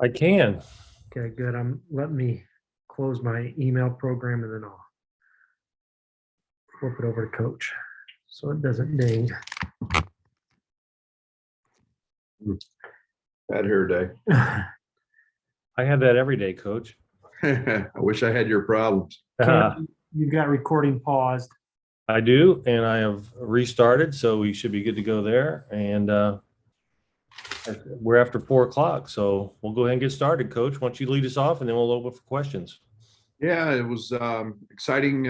I can. Okay, good. Let me close my email program and then I'll flip it over to Coach so it doesn't ding. Bad hair day. I have that every day, Coach. I wish I had your problems. You've got recording paused. I do, and I have restarted, so we should be good to go there. And we're after 4 o'clock, so we'll go ahead and get started, Coach. Why don't you lead us off, and then we'll open for questions. Yeah, it was exciting,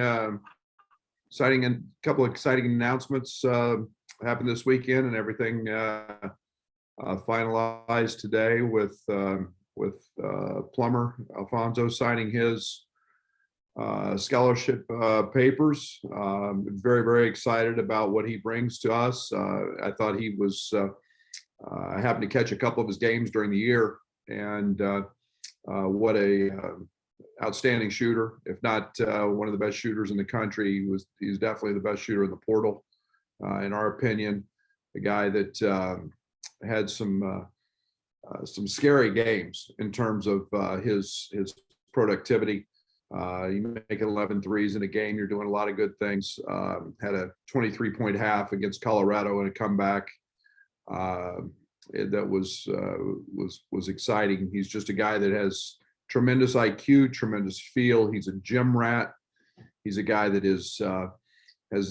exciting, and a couple of exciting announcements happened this weekend, and everything finalized today with Plummer, Alfonso signing his scholarship papers. Very, very excited about what he brings to us. I thought he was. I happened to catch a couple of his games during the year, and what a outstanding shooter, if not one of the best shooters in the country. He's definitely the best shooter in the portal, in our opinion. A guy that had some scary games in terms of his productivity. You make 11 threes in a game, you're doing a lot of good things. Had a 23-point half against Colorado in a comeback. That was exciting. He's just a guy that has tremendous IQ, tremendous feel. He's a gym rat. He's a guy that has a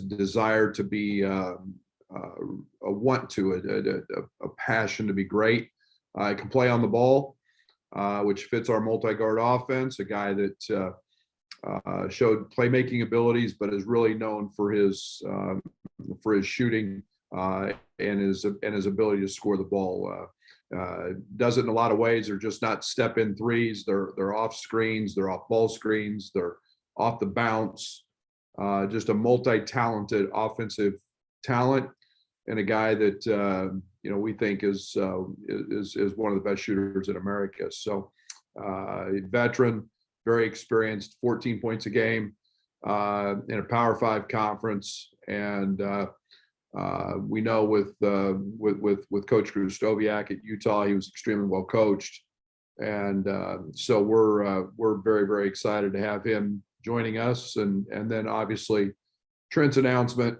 desire to be a want to, a passion to be great. Can play on the ball, which fits our multi-guard offense. A guy that showed playmaking abilities, but is really known for his shooting and his ability to score the ball. Does it in a lot of ways. They're just not step-in threes. They're off screens. They're off ball screens. They're off the bounce. Just a multi-talented offensive talent, and a guy that we think is one of the best shooters in America. So, veteran, very experienced, 14 points a game in a Power 5 conference, and we know with Coach Krzysztofiak at Utah, he was extremely well coached, and so we're very, very excited to have him joining us, and then obviously Trent's announcement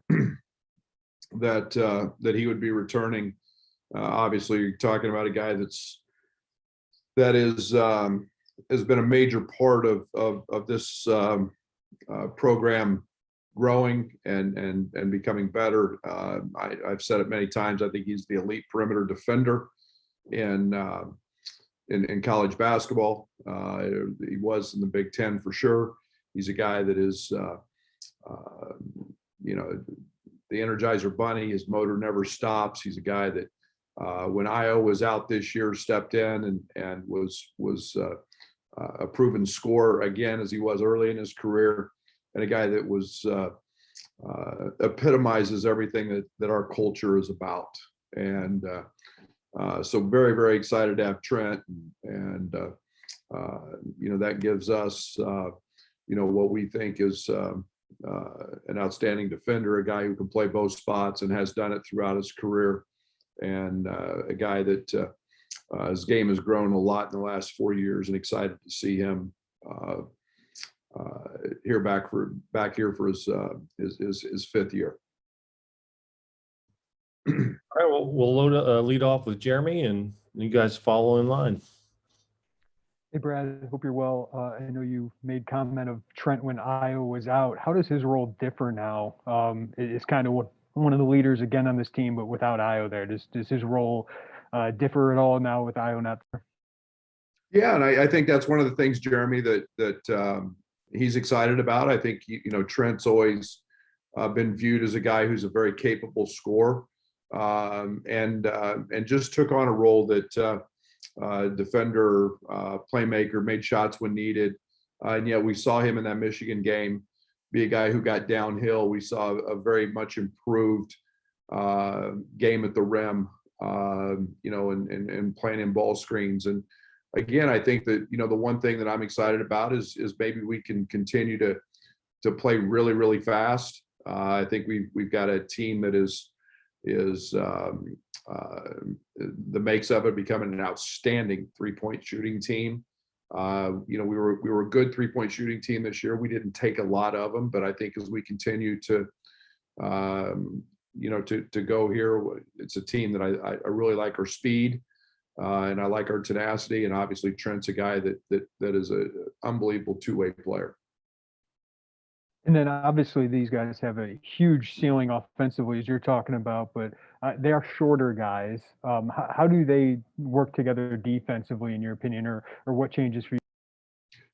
that he would be returning. Obviously, you're talking about a guy that has been a major part of this program growing and becoming better. I've said it many times. I think he's the elite perimeter defender in college basketball. He was in the Big Ten for sure. He's a guy that is, the Energizer Bunny. His motor never stops. He's a guy that, when Io was out this year, stepped in and was a proven scorer again, as he was early in his career, and a guy that was epitomizes everything that our culture is about. And so very, very excited to have Trent, and that gives us what we think is an outstanding defender, a guy who can play both spots and has done it throughout his career, and a guy that his game has grown a lot in the last 4 years, and excited to see him back here for his fifth year. All right, well, we'll lead off with Jeremy, and you guys follow in line. Hey, Brad, I hope you're well. I know you made comment of Trent when Io was out. How does his role differ now? It's kind of one of the leaders again on this team, but without Io there. Does his role differ at all now with Io not there? Yeah, and I think that's one of the things, Jeremy, that he's excited about. I think Trent's always been viewed as a guy who's a very capable scorer, and just took on a role that defender, playmaker, made shots when needed, and yet we saw him in that Michigan game be a guy who got downhill. We saw a very much improved game at the rim, and playing in ball screens. And again, I think that the one thing that I'm excited about is maybe we can continue to play really, really fast. I think we've got a team that is the makes of it becoming an outstanding 3-point shooting team. We were a good 3-point shooting team this year. We didn't take a lot of them, but I think as we continue to go here, it's a team that I really like our speed, and I like our tenacity, and obviously Trent's a guy that is an unbelievable two-way player. And then obviously these guys have a huge ceiling offensively, as you're talking about, but they are shorter guys. How do they work together defensively, in your opinion, or what changes for you?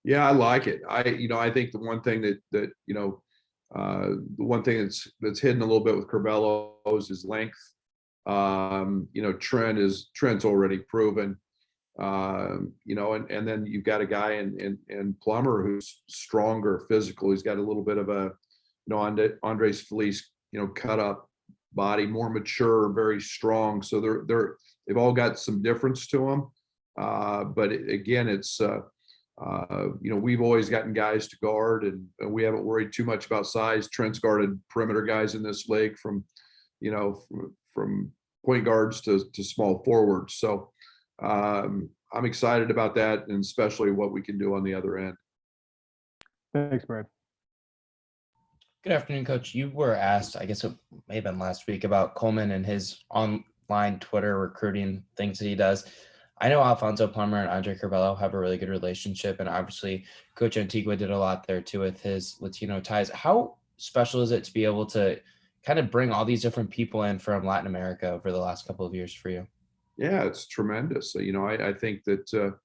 Yeah, I like it. I think the one thing the one thing that's hidden a little bit with Curbelo is his length. Trent's already proven. And then you've got a guy in Plummer who's stronger, physical. He's got a little bit of a, Andres Felice, cut up body, more mature, very strong. So they've all got some difference to them. But again, it's we've always gotten guys to guard, and we haven't worried too much about size. Trent's guarded perimeter guys in this league from point guards to small forwards. So I'm excited about that, and especially what we can do on the other end. Thanks, Brad. Good afternoon, Coach. You were asked, I guess it may have been last week, about Coleman and his online Twitter recruiting things that he does. I know Alfonso Plummer and Andre Curbelo have a really good relationship, and obviously Coach Antigua did a lot there too with his Latino ties. How special is it to be able to kind of bring all these different people in from Latin America over the last couple of years for you? Yeah, it's tremendous. I think that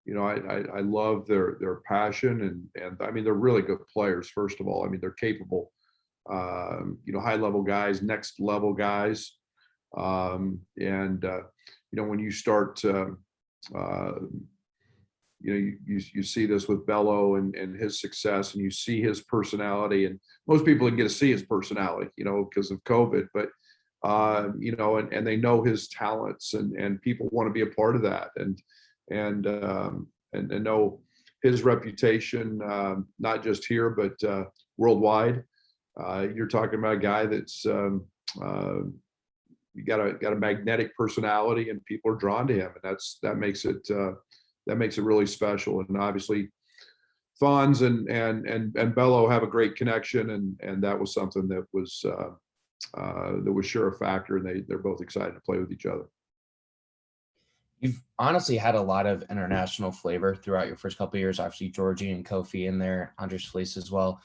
I love their passion, and I mean, they're really good players. First of all, I mean, they're capable, high level guys, next level guys, when you start, you see this with Bello and his success, and you see his personality, and most people didn't get to see his personality, because of COVID, but and they know his talents, and people want to be a part of that, and know his reputation, not just here, but worldwide. You're talking about a guy that's you got a magnetic personality, and people are drawn to him, and that makes it really special. And obviously Fonz and Bello have a great connection, and that was something that was sure a factor, and they're both excited to play with each other. You've honestly had a lot of international flavor throughout your first couple of years. Obviously Georgie and Kofi in there, Andres Felice as well.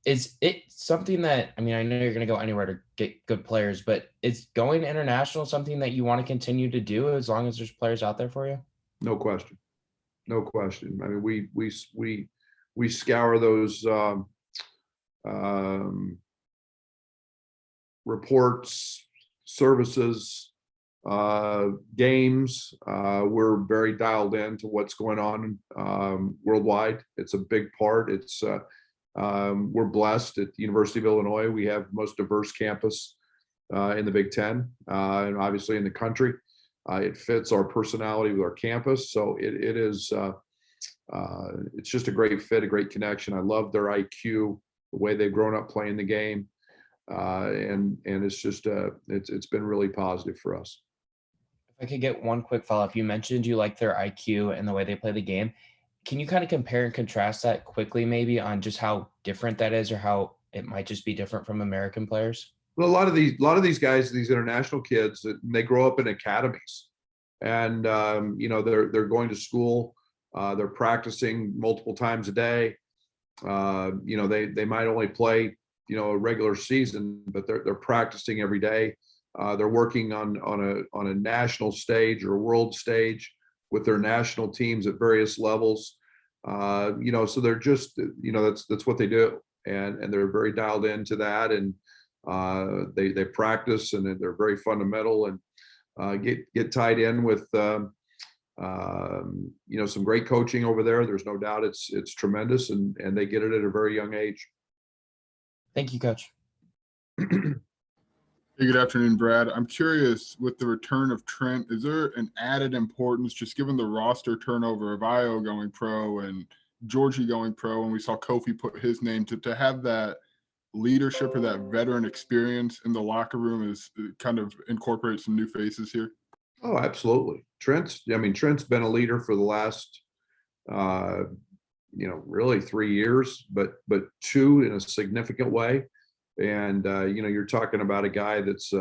Is it something that, I mean, I know you're going to go anywhere to get good players, but is going international something that you want to continue to do as long as there's players out there for you? No question. No question. I mean, we scour those reports, services, games. We're very dialed in to what's going on worldwide. It's a big part. We're blessed at the University of Illinois. We have the most diverse campus in the Big Ten, and obviously in the country. It fits our personality with our campus. So it is, it's just a great fit, a great connection. I love their IQ, the way they've grown up playing the game. And it's just, it's been really positive for us. If I could get one quick follow-up, you mentioned you like their IQ and the way they play the game. Can you kind of compare and contrast that quickly, maybe, on just how different that is, or how it might just be different from American players? Well, a lot of these guys, these international kids, they grow up in academies, and they're going to school, they're practicing multiple times a day. They might only play a regular season, but they're practicing every day. They're working on a national stage or a world stage with their national teams at various levels. So they're just, that's what they do. And they're very dialed into that. And they practice, and they're very fundamental, and get tied in with, some great coaching over there. There's no doubt it's tremendous, and they get it at a very young age. Thank you, Coach. Hey, good afternoon, Brad. I'm curious, with the return of Trent, is there an added importance, just given the roster turnover of Io going pro and Georgie going pro, and we saw Kofi put his name, to have that leadership or that veteran experience in the locker room, is kind of incorporate some new faces here? Oh, absolutely. Trent's been a leader for the last, really 3 years, but two in a significant way. And, you're talking about a guy that's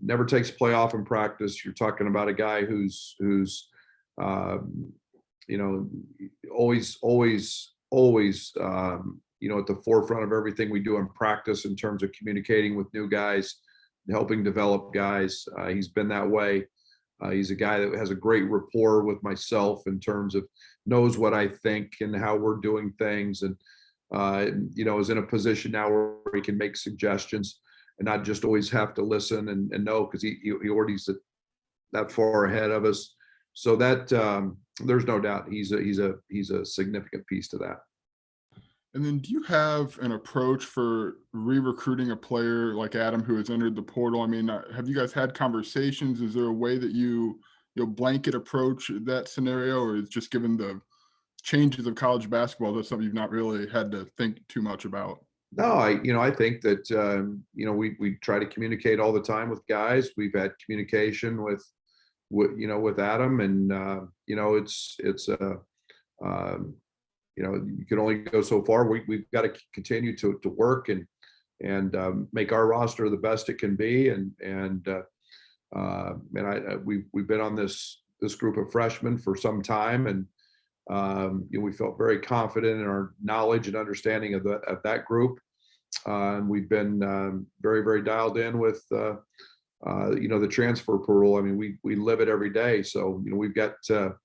never takes playoff in practice. You're talking about a guy who's um, always, at the forefront of everything we do in practice in terms of communicating with new guys, helping develop guys. He's been that way. He's a guy that has a great rapport with myself in terms of knows what I think and how we're doing things, and is in a position now where he can make suggestions and not just always have to listen and know, because he already's that far ahead of us. So that there's no doubt he's a significant piece to that. And then do you have an approach for re-recruiting a player like Adam who has entered the portal? I mean, have you guys had conversations? Is there a way that you'll blanket approach that scenario, or is just given the changes of college basketball, that's something you've not really had to think too much about? No, I think that we try to communicate all the time with guys. We've had communication with Adam, and you can only go so far. We've got to continue to work and make our roster the best it can be. We've been on this group of freshmen for some time, and we felt very confident in our knowledge and understanding of that group. And we've been very, very dialed in with the transfer portal. I mean, we live it every day. So we've got to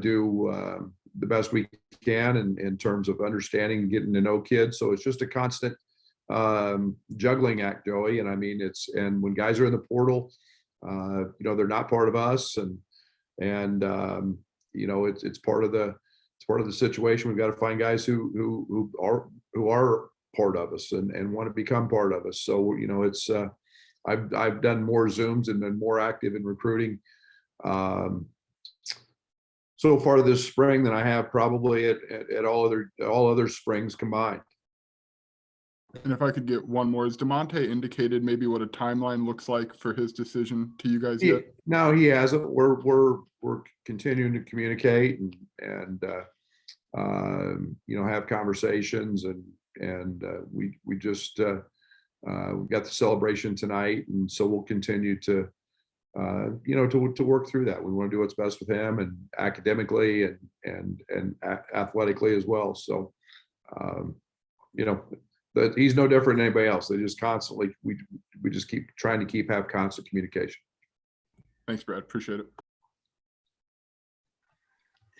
do the best we can in terms of understanding and getting to know kids. So it's just a constant juggling act, Joey. And I mean, and when guys are in the portal, they're not part of us, and it's part of the situation. We've got to find guys who are part of us and want to become part of us. So it's I've done more Zooms and been more active in recruiting so far this spring than I have probably at all other springs combined. And if I could get one more, has DeMonte indicated maybe what a timeline looks like for his decision to you guys yet? No, he hasn't. We're continuing to communicate and have conversations, and we just we got the celebration tonight, and so we'll continue to work through that. We want to do what's best with him, and academically and athletically as well. So that he's no different than anybody else. They just constantly we just keep trying to have constant communication. Thanks, Brad. Appreciate it.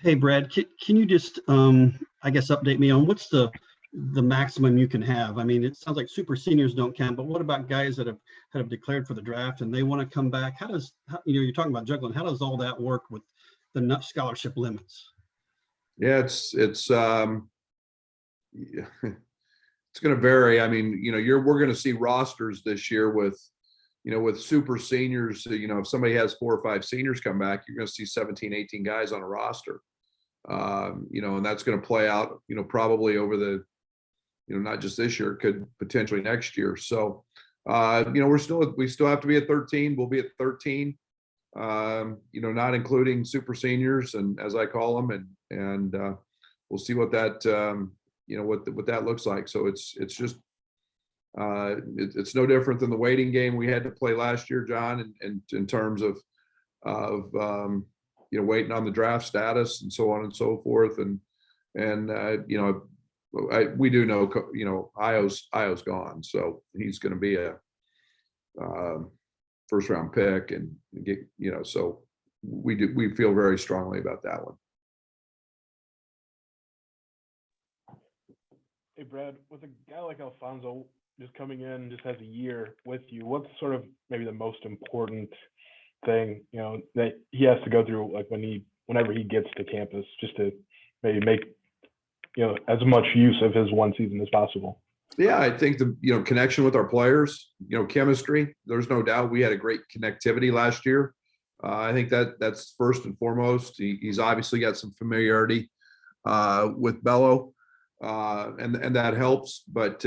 Hey, Brad, can you just, I guess, update me on what's the maximum you can have? I mean, it sounds like super seniors don't count, but what about guys that have declared for the draft and they want to come back? You're talking about juggling. How does all that work with the scholarship limits? Yeah, it's going to vary. I mean, we're going to see rosters this year with super seniors. If somebody has 4 or 5 seniors come back, you're going to see 17, 18 guys on a roster. And that's going to play out, probably over the, not just this year, could potentially next year. So, we still have to be at 13. We'll be at 13, not including super seniors, and as I call them, and we'll see what that, what that looks like. So it's just, it's no different than the waiting game we had to play last year, John, and in terms of waiting on the draft status and so on and so forth. And we do know, Io's gone, so he's going to be a first round pick and get, so we feel very strongly about that one. Hey, Brad, with a guy like Alfonso just coming in, just has a year with you, what's sort of maybe the most important thing, that he has to go through, like whenever he gets to campus, just to maybe make, as much use of his one season as possible? Yeah, I think the, connection with our players, chemistry, there's no doubt we had a great connectivity last year. I think that's first and foremost. He's obviously got some familiarity with Bello. And that helps, but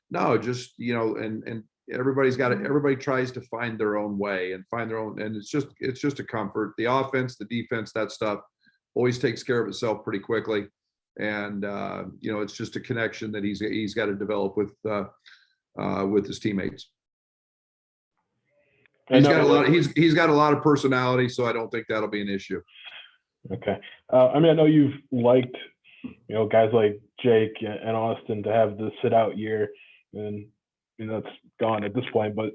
no, just, and everybody's got it. Everybody tries to find their own way and find their own, and it's just a comfort. The offense, the defense, that stuff always takes care of itself pretty quickly. And it's just a connection that he's got to develop with his teammates. He's got a lot of personality, so I don't think that'll be an issue. Okay. I know you've liked, guys like Jake and Austin to have the sit out year, and that's gone at this point. But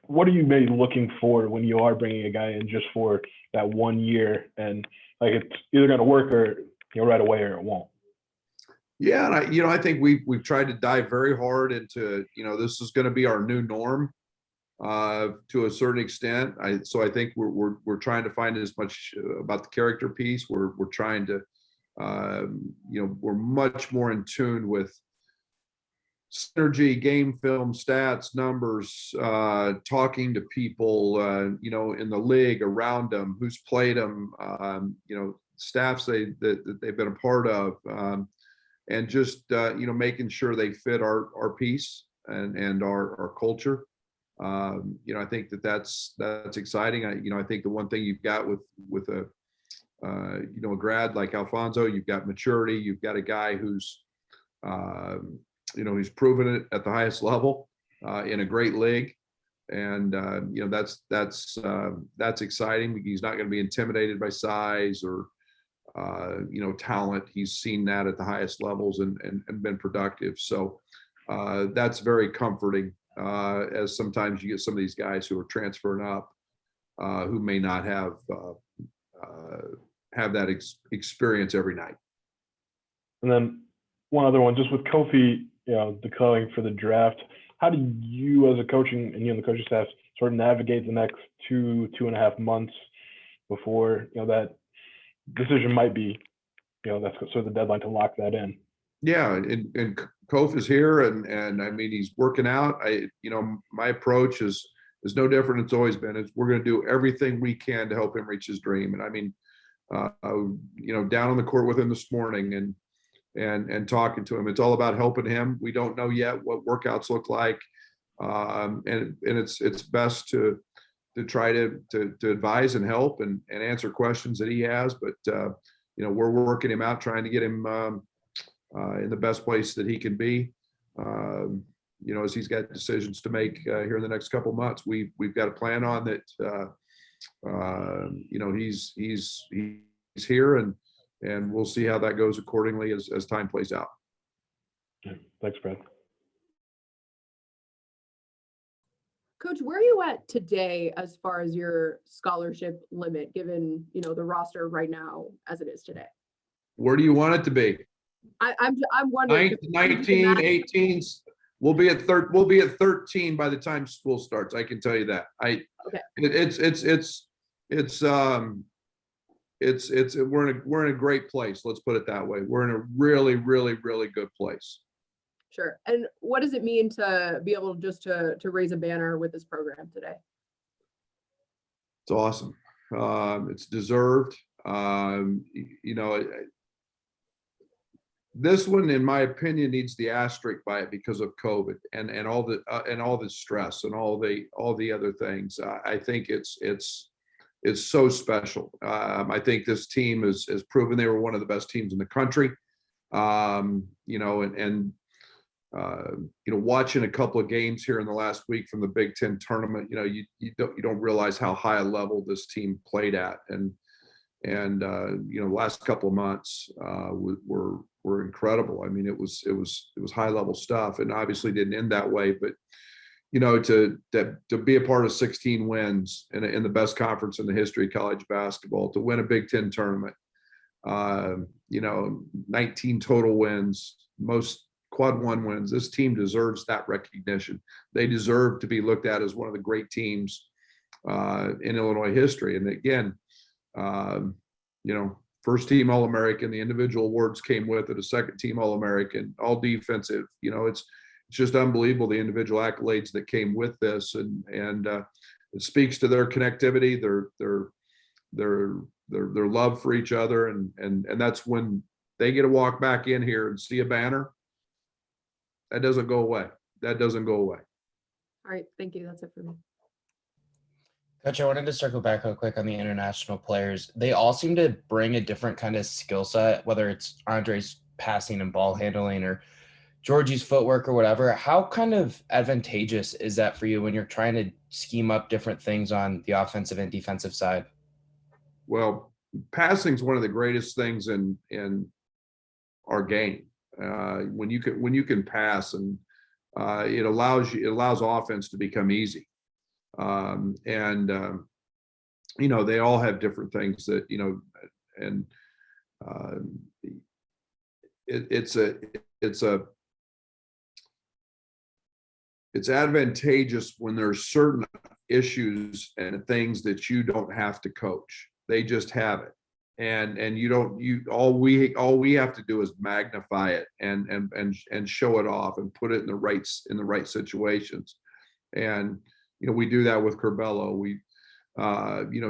what are you maybe looking for when you are bringing a guy in just for that 1 year, and like it's either going to work or right away or it won't? Yeah, and I think we've tried to dive very hard into this is going to be our new norm to a certain extent. So I think we're trying to find as much about the character piece. We're trying to we're much more in tune with synergy, game film, stats, numbers, talking to people in the league around them, who's played them, staffs that they've been a part of. And just making sure they fit our piece and our culture. I think that's exciting. I think the one thing you've got with a grad like Alfonso, you've got maturity. You've got a guy who's proven it at the highest level in a great league, and that's exciting. He's not going to be intimidated by size or talent. He's seen that at the highest levels and been productive. So that's very comforting, as sometimes you get some of these guys who are transferring up who may not have that experience every night. And then one other one, just with Kofi, declaring for the draft, how do you as a coaching and you and the coaching staff sort of navigate the next 2.5 months before, that decision might be, that's sort of the deadline to lock that in? Yeah, and Kof is here, and I mean he's working out. My approach is no different. It's always been. We're going to do everything we can to help him reach his dream. And I mean, down on the court with him this morning and talking to him. It's all about helping him. We don't know yet what workouts look like, and it's best to try to advise and help and answer questions that he has. But we're working him out, trying to get him in the best place that he can be. As he's got decisions to make here in the next couple months, we've got a plan on that. He's here, and we'll see how that goes accordingly as time plays out. Thanks, Brad. Coach, where are you at today as far as your scholarship limit, given the roster right now as it is today? Where do you want it to be? I'm wondering. 19, 18. We'll be at 13 by the time school starts. I can tell you that. We're in a great place. Let's put it that way. We're in a really, really, really good place. Sure. And what does it mean to be able just to raise a banner with this program today? It's awesome. It's deserved. This one, in my opinion, needs the asterisk by it because of COVID and all the stress and all the other things. I think it's so special. I think this team has proven they were one of the best teams in the country. Watching a couple of games here in the last week from the Big Ten tournament, you don't realize how high a level this team played at, and last couple of months were incredible. I mean, it was high level stuff, and obviously didn't end that way, but to be a part of 16 wins in the best conference in the history of college basketball, to win a Big Ten tournament, 19 total wins, most quad one wins. This team deserves that recognition. They deserve to be looked at as one of the great teams in Illinois history. And again, first team All-American, the individual awards came with it, a second team All-American, all defensive. It's just unbelievable, the individual accolades that came with this, and it speaks to their connectivity, their love for each other, and that's when they get to walk back in here and see a banner. That doesn't go away. that doesn't go away. All right, thank you. That's it for me. Coach, I wanted to circle back real quick on the international players. They all seem to bring a different kind of skill set, whether it's Andre's passing and ball handling or Georgie's footwork or whatever. How kind of advantageous is that for you when you're trying to scheme up different things on the offensive and defensive side? Well, passing is one of the greatest things in our game. When you can pass, and it allows offense to become easy. They all have different things that, and it's advantageous when there's certain issues and things that you don't have to coach. They just have it. And all we have to do is magnify it and show it off and put it in the right situations. And we do that with Curbelo.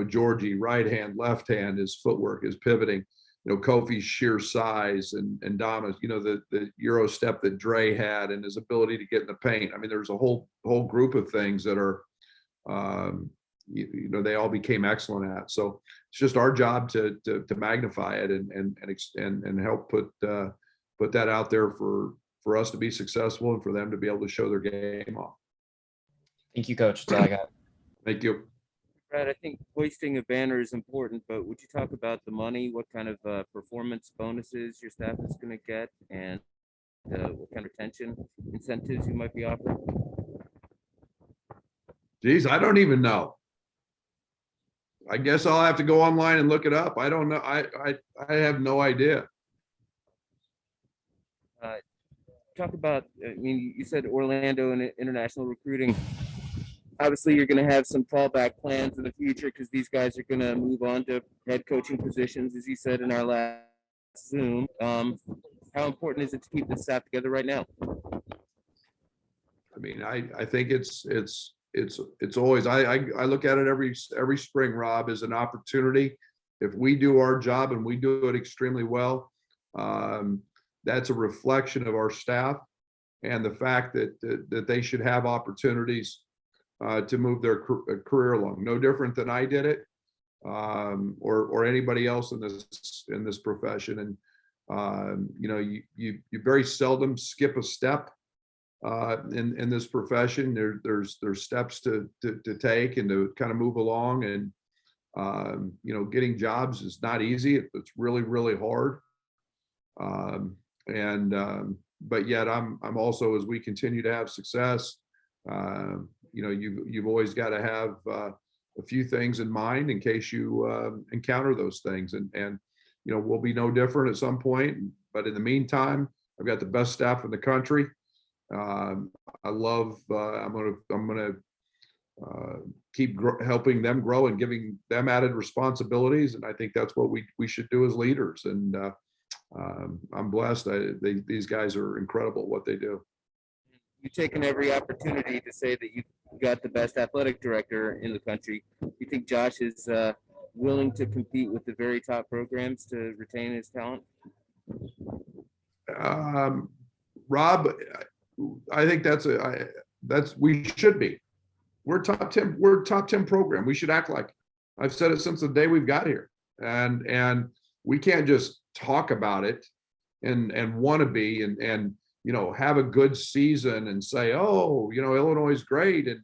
Georgie, right hand, left hand, his footwork, his pivoting, Kofi's sheer size, and Dama's, the Euro step that Dre had, and his ability to get in the paint. I mean, there's a whole group of things that are, they all became excellent at. So it's just our job to magnify it and help put that out there for us to be successful and for them to be able to show their game off. Thank you, Coach. That's all I got. Thank you. Brad, I think hoisting a banner is important, but would you talk about the money, what kind of performance bonuses your staff is going to get, and what kind of retention incentives you might be offering? Geez, I don't even know. I guess I'll have to go online and look it up. I don't know. I have no idea. Talk about, I mean, you said Orlando and international recruiting. Obviously, you're going to have some fallback plans in the future because these guys are going to move on to head coaching positions, as you said in our last Zoom. How important is it to keep the staff together right now? I mean, I think it's always, I look at it every spring, Rob, as an opportunity. If we do our job and we do it extremely well, that's a reflection of our staff and the fact that they should have opportunities to move their career along. No different than I did it, or anybody else in this profession. And you very seldom skip a step in this profession. There's steps to take and to kind of move along. And getting jobs is not easy. It's really, really hard. But yet I'm also, as we continue to have success, you've always got to have a few things in mind in case you encounter those things. And we'll be no different at some point. But in the meantime, I've got the best staff in the country. I love. I'm gonna keep helping them grow and giving them added responsibilities. And I think that's what we should do as leaders. And I'm blessed. These guys are incredible at what they do. You've taken every opportunity to say that you got the best athletic director in the country. You think Josh is willing to compete with the very top programs to retain his talent? Rob, I think we should be. We're top 10. We're a top 10 program. We should act like it. I've said it since the day we've got here, and we can't just talk about it and want to be and have a good season and say, oh, Illinois is great, and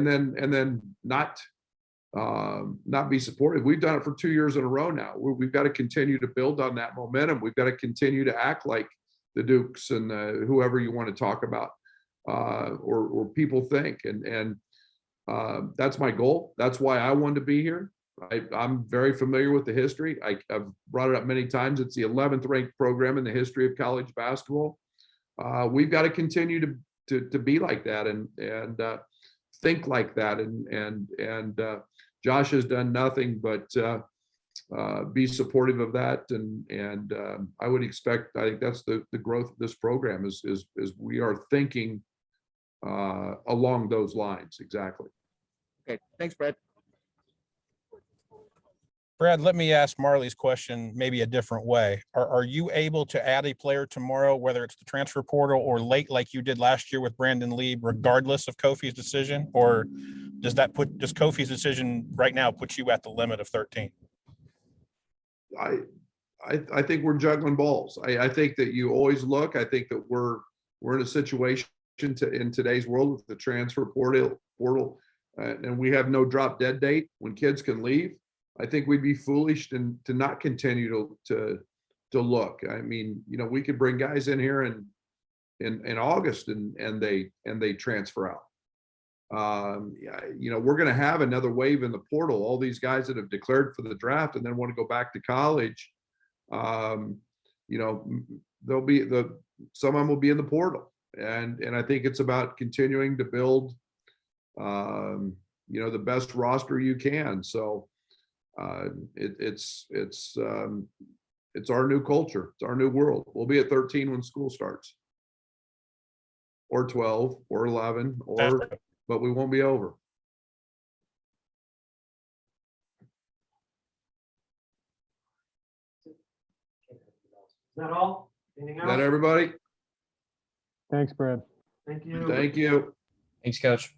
then not be supportive. We've done it for 2 years in a row now. We've got to continue to build on that momentum. We've got to continue to act like the Dukes and whoever you want to talk about, or people think. And that's my goal. That's why I wanted to be here. I'm very familiar with the history. I've brought it up many times. It's the 11th ranked program in the history of college basketball. We've got to continue to be like that and think like that. And Josh has done nothing but be supportive of that. And I would expect, I think that's the growth of this program is we are thinking along those lines. Exactly. Okay. Thanks, Brad. Brad, let me ask Marley's question maybe a different way. Are you able to add a player tomorrow, whether it's the transfer portal or late like you did last year with Brandon Lee, regardless of Kofi's decision? Or does Kofi's decision right now put you at the limit of 13? I think we're juggling balls. I think that you always look. I think that we're in a situation in today's world with the transfer portal, and we have no drop dead date when kids can leave. I think we'd be foolish to not continue to look. I mean, you know, we could bring guys in here in August and they transfer out. You know, we're going to have another wave in the portal. All these guys that have declared for the draft and then want to go back to college. You know, some of them will be in the portal, and I think it's about continuing to build, you know, the best roster you can. So it's our new culture. It's our new world. We'll be at 13 when school starts, or 12, or 11, but we won't be over. Is that all? Anything Is else? that everybody? Thanks, Brad. Thank you. Thank you. Thanks, Coach.